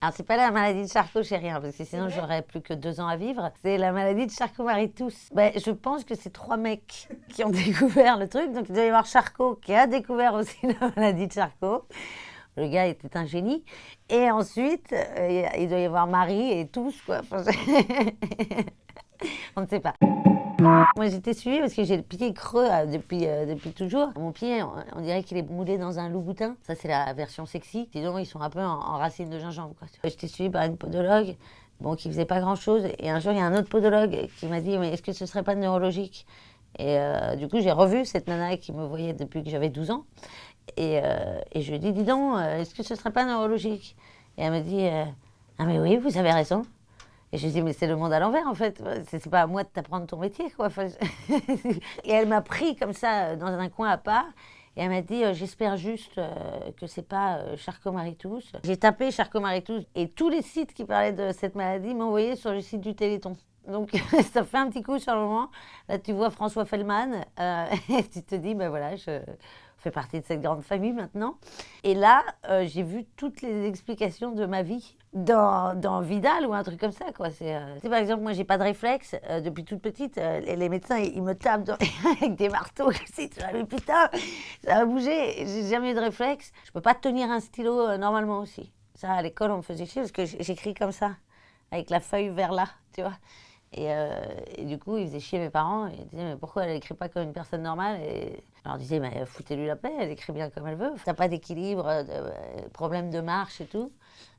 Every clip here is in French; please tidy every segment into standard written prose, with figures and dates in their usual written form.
Alors, c'est pas la maladie de Charcot, chérie, hein, parce que sinon j'aurais plus que 2 ans à vivre. C'est la maladie de Charcot-Marie-Tooth. Ben, je pense que c'est 3 mecs qui ont découvert le truc. Donc, il doit y avoir Charcot qui a découvert aussi la maladie de Charcot. Le gars était un génie. Et ensuite, il doit y avoir Marie et tous, quoi. Enfin, on ne sait pas. Moi, j'étais suivie parce que j'ai le pied creux depuis toujours. Mon pied, on dirait qu'il est moulé dans un loup-boutin. Ça, c'est la version sexy. Disons, ils sont un peu en racines de gingembre, quoi. J'étais suivie par une podologue, bon, qui faisait pas grand-chose. Et un jour, il y a un autre podologue qui m'a dit, mais est-ce que ce serait pas neurologique? Et du coup, j'ai revu cette nana qui me voyait depuis que j'avais 12 ans. Et je lui ai dit, dis donc, est-ce que ce serait pas neurologique? Et elle me dit, ah mais oui, vous avez raison. Et je lui ai dit, mais c'est le monde à l'envers, en fait. C'est pas à moi de t'apprendre ton métier, quoi. Enfin, et elle m'a pris comme ça dans un coin à part. Et elle m'a dit, j'espère juste que c'est pas Charcot-Marie-Tooth. J'ai tapé Charcot-Marie-Tooth et tous les sites qui parlaient de cette maladie m'ont envoyé sur le site du Téléthon. Donc ça fait un petit coup sur le moment. Là, tu vois François Fellman et tu te dis, ben voilà, je fais partie de cette grande famille maintenant. Et là, j'ai vu toutes les explications de ma vie dans Vidal ou un truc comme ça, quoi. C'est par exemple, moi, j'ai pas de réflexe depuis toute petite. Les médecins, ils me tapent avec des marteaux. Je dis, mais putain, ça va bouger. J'ai jamais eu de réflexe. Je peux pas tenir un stylo normalement aussi. Ça, à l'école, on me faisait chier parce que j'écris comme ça, avec la feuille vers là, tu vois. Et du coup, ils faisaient chier mes parents. Et ils disaient, mais pourquoi elle écrit pas comme une personne normale? Et je leur disais, mais foutez-lui la paix, elle écrit bien comme elle veut. T'as pas d'équilibre, problème de marche et tout.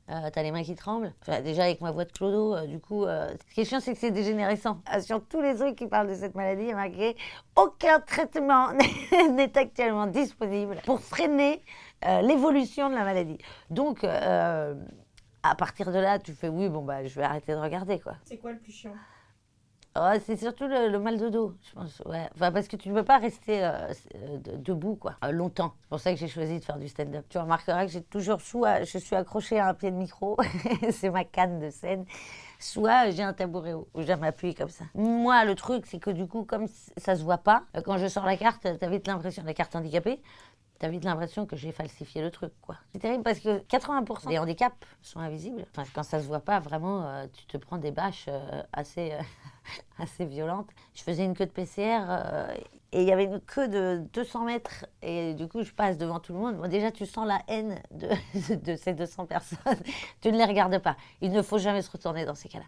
T'as les mains qui tremblent. Enfin, déjà, avec ma voix de clodo, du coup, ce qui est chiant, c'est que c'est dégénérescent. Sur tous les trucs qui parlent de cette maladie, il y a marqué aucun traitement n'est actuellement disponible pour freiner l'évolution de la maladie. Donc, à partir de là, tu fais oui, bon, bah, je vais arrêter de regarder, quoi. C'est quoi le plus chiant? Oh, c'est surtout le mal de dos, je pense. Ouais. Enfin, parce que tu ne peux pas rester debout, quoi, longtemps. C'est pour ça que j'ai choisi de faire du stand-up. Tu remarqueras que j'ai toujours soit je suis accrochée à un pied de micro, c'est ma canne de scène, soit j'ai un tabouret haut où je m'appuie comme ça. Moi, le truc, c'est que du coup, comme ça se voit pas, quand je sors la carte, t'as vite l'impression, la carte handicapée, t'as vite l'impression que j'ai falsifié le truc, quoi. C'est terrible parce que 80% des handicaps sont invisibles. Enfin, quand ça se voit pas, vraiment, tu te prends des bâches assez, assez violentes. Je faisais une queue de PCR et il y avait une queue de 200 mètres. Et du coup, je passe devant tout le monde. Bon, déjà, tu sens la haine de ces 200 personnes. Tu ne les regardes pas. Il ne faut jamais se retourner dans ces cas-là.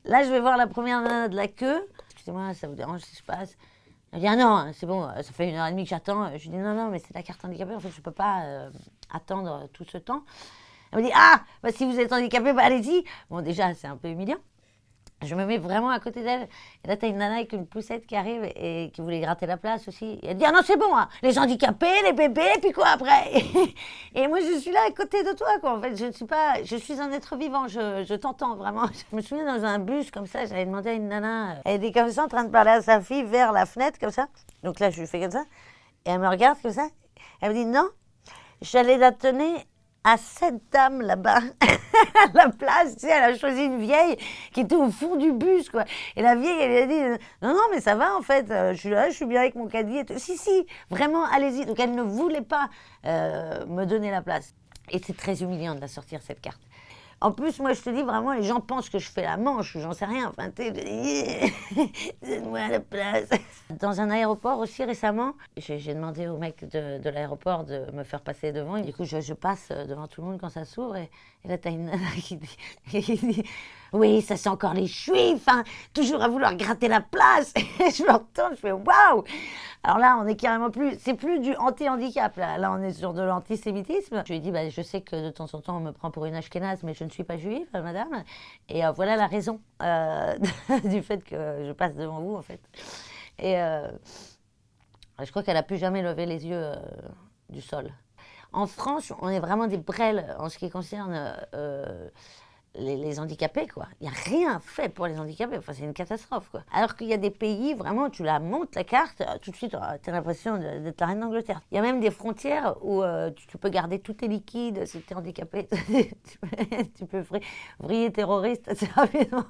Là, je vais voir la première nana de la queue. Excusez-moi, ça vous dérange si je passe? Elle dit, ah non, c'est bon, ça fait 1 heure et demie que j'attends. Je lui dis, non, non, mais c'est la carte handicapée, en fait, je ne peux pas attendre tout ce temps. Elle me dit, ah, bah, si vous êtes handicapé, bah, allez-y. Bon, déjà, c'est un peu humiliant. Je me mets vraiment à côté d'elle. Et là, tu as une nana avec une poussette qui arrive et qui voulait gratter la place aussi. Et elle dit, ah non, c'est bon, hein, les handicapés, les bébés, puis quoi après? Et moi, je suis là à côté de toi, quoi. En fait, je suis un être vivant, je t'entends vraiment. Je me souviens dans un bus comme ça, j'avais demandé à une nana, elle était comme ça en train de parler à sa fille vers la fenêtre, comme ça. Donc là, je lui fais comme ça. Et elle me regarde comme ça. Elle me dit, non, j'allais la tenir à cette dame là-bas, à la place, tu sais, elle a choisi une vieille qui était au fond du bus, quoi. Et la vieille, elle lui a dit, non, non, mais ça va, en fait, je suis là, je suis bien avec mon caddie et tout. Si, si, vraiment, allez-y. Donc, elle ne voulait pas me donner la place. Et c'est très humiliant de la sortir, cette carte. En plus, moi, je te dis vraiment, les gens pensent que je fais la manche, j'en sais rien. Enfin, tu sais, donne-moi la place. Dans un aéroport aussi récemment, j'ai demandé au mec de l'aéroport de me faire passer devant. Et du coup, je passe devant tout le monde quand ça s'ouvre. Et là, t'as une nana qui dit oui, ça c'est encore les juifs, hein, toujours à vouloir gratter la place. Et je l'entends, je fais waouh. Alors là, on est carrément plus, c'est plus du anti-handicap. Là, on est sur de l'antisémitisme. Je lui ai dit, bah, je sais que de temps en temps, on me prend pour une ashkénaze, mais je ne suis pas juive, madame. Et voilà la raison du fait que je passe devant vous, en fait. Et je crois qu'elle a plus jamais levé les yeux du sol. En France, on est vraiment des brêles en ce qui concerne les handicapés, quoi. Il n'y a rien fait pour les handicapés. Enfin, c'est une catastrophe, quoi. Alors qu'il y a des pays, vraiment, tu la montes, la carte, tout de suite, tu as l'impression d'être la reine d'Angleterre. Il y a même des frontières où tu peux garder tous tes liquides si tu es handicapé. Tu peux vriller terroriste assez rapidement.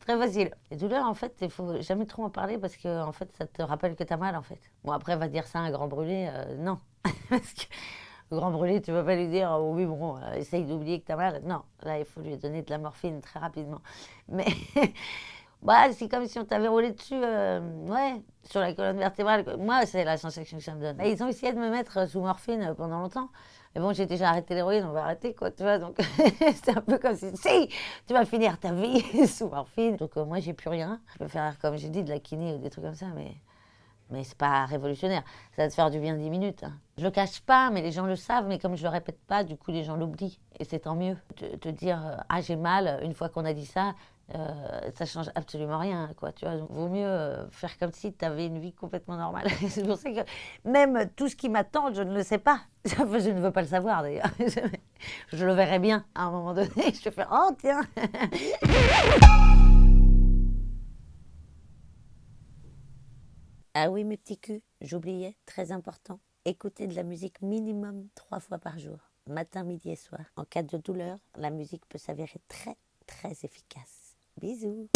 Très facile. Les douleurs, en fait, il faut jamais trop en parler parce que, en fait, ça te rappelle que tu as mal, en fait. Bon, après, va dire ça à un grand brûlé, non. Parce que Le grand brûlé, tu vas pas lui dire oh, oui, bon, essaye d'oublier que t'as mal. Non, là, il faut lui donner de la morphine très rapidement. Mais bah, c'est comme si on t'avait roulé dessus, ouais, sur la colonne vertébrale. Moi, c'est la sensation que ça me donne. Et ils ont essayé de me mettre sous morphine pendant longtemps. Mais bon, j'ai déjà arrêté l'héroïne, on va arrêter, quoi, tu vois. Donc, c'est un peu comme si tu vas finir ta vie sous morphine. Donc, moi, j'ai plus rien. Je peux faire, comme j'ai dit, de la kiné ou des trucs comme ça, mais c'est pas révolutionnaire. Ça va te faire du bien 10 minutes. Hein. Je le cache pas, mais les gens le savent. Mais comme je le répète pas, du coup, les gens l'oublient. Et c'est tant mieux. Te dire, ah, j'ai mal, une fois qu'on a dit ça, ça change absolument rien, quoi. Tu vois, donc, vaut mieux faire comme si tu avais une vie complètement normale. C'est pour ça que même tout ce qui m'attend, je ne le sais pas. Je ne veux pas le savoir, d'ailleurs. Je le verrai bien à un moment donné. Je fais, oh, tiens. Ah oui, mes petits culs, j'oubliais, très important, écouter de la musique minimum 3 fois par jour, matin, midi et soir. En cas de douleur, la musique peut s'avérer très, très efficace. Bisous.